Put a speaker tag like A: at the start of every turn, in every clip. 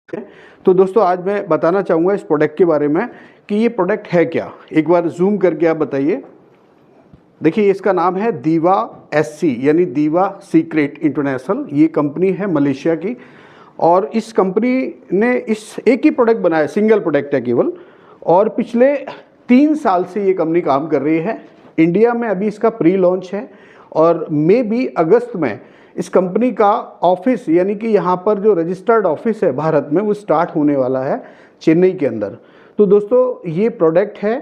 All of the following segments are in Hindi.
A: तो दोस्तों आज मैं बताना चाहूँगा इस प्रोडक्ट के बारे में कि ये प्रोडक्ट है क्या। एक बार जूम करके आप बताइए। देखिए इसका नाम है दीवा एससी यानी दीवा सीक्रेट इंटरनेशनल। ये कंपनी है मलेशिया की और इस कंपनी ने इस एक ही प्रोडक्ट बनाया, सिंगल प्रोडक्ट है केवल, और पिछले 3 साल से ये कंपनी काम कर रही है। इंडिया में अभी इसका प्री लॉन्च है और मे बी अगस्त में इस कंपनी का ऑफिस यानी कि यहाँ पर जो रजिस्टर्ड ऑफिस है भारत में वो स्टार्ट होने वाला है चेन्नई के अंदर। तो दोस्तों ये प्रोडक्ट है,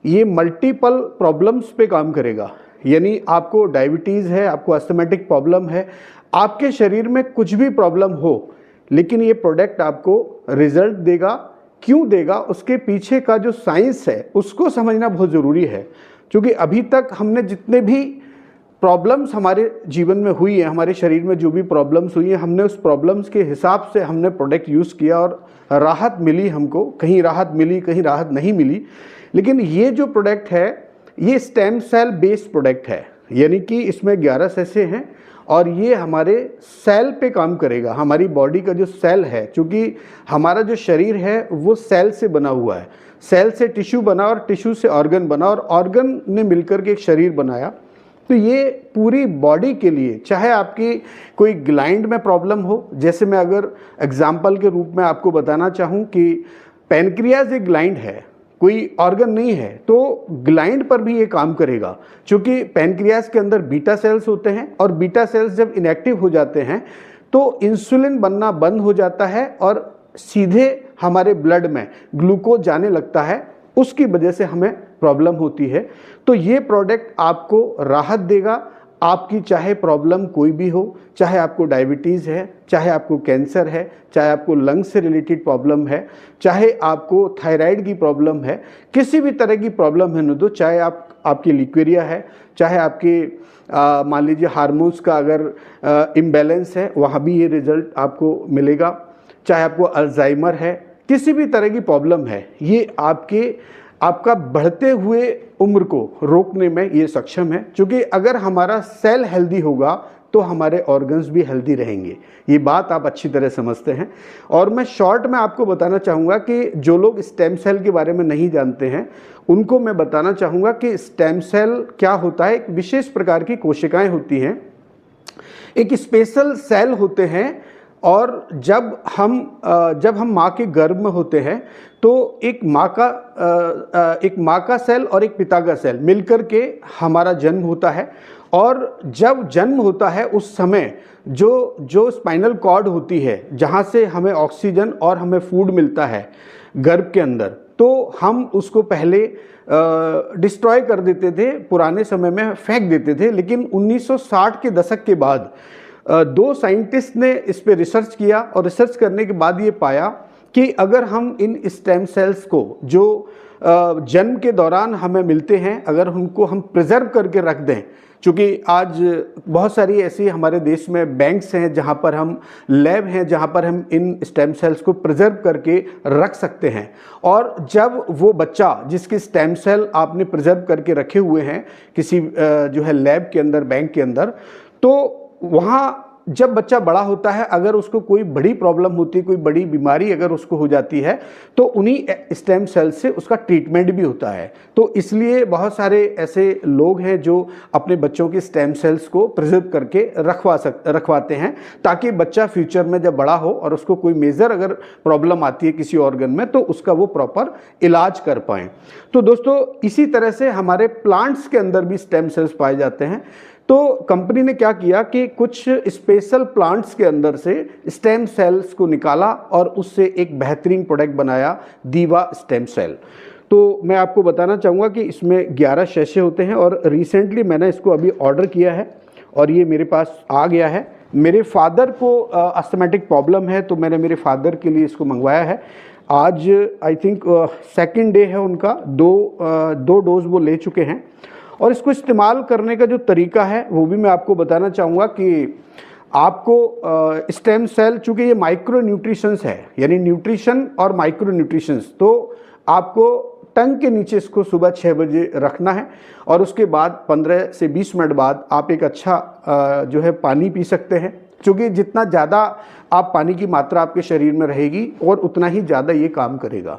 A: ये मल्टीपल प्रॉब्लम्स पे काम करेगा। यानी आपको डायबिटीज़ है, आपको अस्थमेटिक प्रॉब्लम है, आपके शरीर में कुछ भी प्रॉब्लम हो, लेकिन ये प्रोडक्ट आपको रिजल्ट देगा। क्यों देगा, उसके पीछे का जो साइंस है उसको समझना बहुत ज़रूरी है। क्योंकि अभी तक हमने जितने भी प्रॉब्लम्स हमारे जीवन में हुई है, हमारे शरीर में जो भी प्रॉब्लम्स हुई है, हमने उस प्रॉब्लम्स के हिसाब से हमने प्रोडक्ट यूज़ किया और राहत मिली हमको। कहीं राहत मिली, कहीं राहत नहीं मिली। लेकिन ये जो प्रोडक्ट है ये स्टेम सेल बेस्ड प्रोडक्ट है, यानी कि इसमें 11 सैसे हैं और ये हमारे सेल पे काम करेगा। हमारी बॉडी का जो सेल है, चूँकि हमारा जो शरीर है वो सेल से बना हुआ है, सेल से टिश्यू बना और टिश्यू से ऑर्गन बना और ऑर्गन ने मिलकर के एक शरीर बनाया। तो ये पूरी बॉडी के लिए, चाहे आपकी कोई ग्लैंड में प्रॉब्लम हो, जैसे मैं अगर एग्जाम्पल के रूप में आपको बताना चाहूँ कि पैनक्रियाज एक ग्लैंड है, कोई ऑर्गन नहीं है, तो ग्लैंड पर भी ये काम करेगा। क्योंकि पैनक्रियाज के अंदर बीटा सेल्स होते हैं और बीटा सेल्स जब इनएक्टिव हो जाते हैं तो इंसुलिन बनना बंद हो जाता है और सीधे हमारे ब्लड में ग्लूकोज जाने लगता है, उसकी वजह से हमें प्रॉब्लम होती है। तो ये प्रोडक्ट आपको राहत देगा। आपकी चाहे प्रॉब्लम कोई भी हो, चाहे आपको डायबिटीज़ है, चाहे आपको कैंसर है, चाहे आपको लंग्स से रिलेटेड प्रॉब्लम है, चाहे आपको थायराइड की प्रॉब्लम है, किसी भी तरह की प्रॉब्लम है न, तो चाहे आपकी लिक्वेरिया है, चाहे आपके मान लीजिए हार्मोन्स का अगर इम्बैलेंस है, वहाँ भी ये रिजल्ट आपको मिलेगा। चाहे आपको अल्जाइमर है, किसी भी तरह की प्रॉब्लम है, ये आपका बढ़ते हुए उम्र को रोकने में ये सक्षम है। क्योंकि अगर हमारा सेल हेल्दी होगा तो हमारे ऑर्गन्स भी हेल्दी रहेंगे। ये बात आप अच्छी तरह समझते हैं। और मैं शॉर्ट में आपको बताना चाहूँगा कि जो लोग स्टेम सेल के बारे में नहीं जानते हैं उनको मैं बताना चाहूँगा कि स्टेम सेल क्या होता है। एक विशेष प्रकार की कोशिकाएँ होती हैं, एक स्पेशल सेल होते हैं, और जब हम माँ के गर्भ में होते हैं तो एक माँ का सेल और एक पिता का सेल मिलकर के हमारा जन्म होता है। और जब जन्म होता है उस समय जो स्पाइनल कॉर्ड होती है, जहाँ से हमें ऑक्सीजन और हमें फूड मिलता है गर्भ के अंदर, तो हम उसको पहले डिस्ट्रॉय कर देते थे, पुराने समय में फेंक देते थे। लेकिन 1960 के दशक के बाद 2 साइंटिस्ट ने इस पे रिसर्च किया और रिसर्च करने के बाद ये पाया कि अगर हम इन स्टेम सेल्स को जो जन्म के दौरान हमें मिलते हैं, अगर उनको हम प्रिजर्व करके रख दें, क्योंकि आज बहुत सारी ऐसी हमारे देश में बैंक्स हैं जहाँ पर हम लैब हैं जहाँ पर हम इन स्टेम सेल्स को प्रिजर्व करके रख सकते हैं। और जब वो बच्चा जिसके स्टेम सेल आपने प्रिजर्व करके रखे हुए हैं किसी जो है लैब के अंदर, बैंक के अंदर, तो वहाँ जब बच्चा बड़ा होता है, अगर उसको कोई बड़ी प्रॉब्लम होती है, कोई बड़ी बीमारी अगर उसको हो जाती है, तो उन्हीं स्टेम सेल से उसका ट्रीटमेंट भी होता है। तो इसलिए बहुत सारे ऐसे लोग हैं जो अपने बच्चों के स्टेम सेल्स को प्रिजर्व करके रखवाते हैं, ताकि बच्चा फ्यूचर में जब बड़ा हो और उसको कोई मेजर अगर प्रॉब्लम आती है किसी ऑर्गन में, तो उसका वो प्रॉपर इलाज कर पाएँ। तो दोस्तों इसी तरह से हमारे प्लांट्स के अंदर भी स्टेम सेल्स पाए जाते हैं। तो कंपनी ने क्या किया कि कुछ स्पेशल प्लांट्स के अंदर से स्टेम सेल्स को निकाला और उससे एक बेहतरीन प्रोडक्ट बनाया, दीवा स्टेम सेल। तो मैं आपको बताना चाहूँगा कि इसमें 11 सैशे होते हैं और रिसेंटली मैंने इसको अभी ऑर्डर किया है और ये मेरे पास आ गया है। मेरे फादर को अस्थमेटिक प्रॉब्लम है, तो मैंने मेरे फादर के लिए इसको मंगवाया है। आज आई थिंक 2nd डे है उनका, 2 डोज वो ले चुके हैं। और इसको इस्तेमाल करने का जो तरीका है वो भी मैं आपको बताना चाहूँगा कि आपको स्टेम सेल, चूँकि ये माइक्रो न्यूट्रिशंस है, यानी न्यूट्रिशन और माइक्रो न्यूट्रिशंस, तो आपको टंग के नीचे इसको सुबह 6 बजे रखना है और उसके बाद 15 से 20 मिनट बाद आप एक अच्छा जो है पानी पी सकते हैं। क्योंकि जितना ज़्यादा आप पानी की मात्रा आपके शरीर में रहेगी और उतना ही ज़्यादा ये काम करेगा।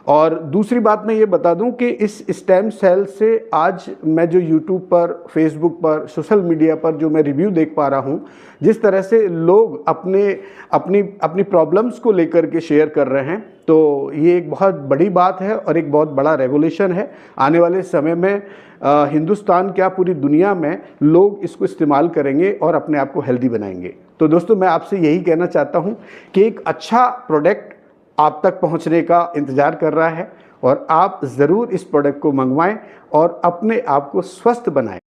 A: और दूसरी बात मैं ये बता दूं कि इस स्टेम सेल से आज मैं जो यूट्यूब पर, फेसबुक पर, सोशल मीडिया पर जो मैं रिव्यू देख पा रहा हूँ, जिस तरह से लोग अपनी प्रॉब्लम्स को लेकर के शेयर कर रहे हैं, तो ये एक बहुत बड़ी बात है और एक बहुत बड़ा रेवोल्यूशन है। आने वाले समय में हिंदुस्तान क्या पूरी दुनिया में लोग इसको इस्तेमाल करेंगे और अपने आप को हेल्दी बनाएंगे। तो दोस्तों, मैं आपसे यही कहना चाहता हूँ कि एक अच्छा प्रोडक्ट आप तक पहुंचने का इंतज़ार कर रहा है और आप ज़रूर इस प्रोडक्ट को मंगवाएं और अपने आप को स्वस्थ बनाएं।